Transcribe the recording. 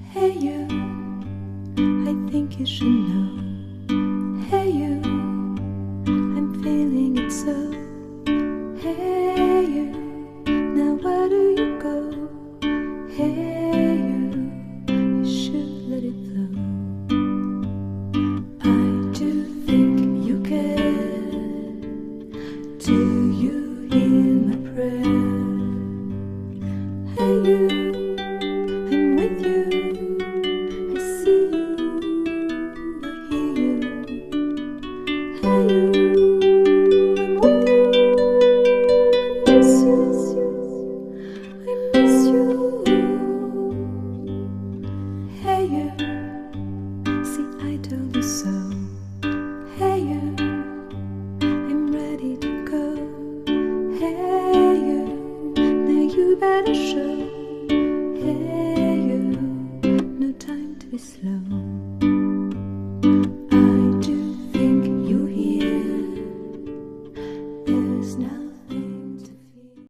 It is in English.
Hey you, I think you should know. Hey you, I'm feeling it so. Hey you, now where do you go? Hey you should let it flow. I do think you care. Do you hear my prayer? Hey you, I'm with you. I see you, I hear you. Hey you, I'm with you. I miss you, I miss you. Hey you, see I told you so. Hey you, I'm ready to go. Hey you, now you better show. Hey you, no time to be slow. I do think you're here. There's now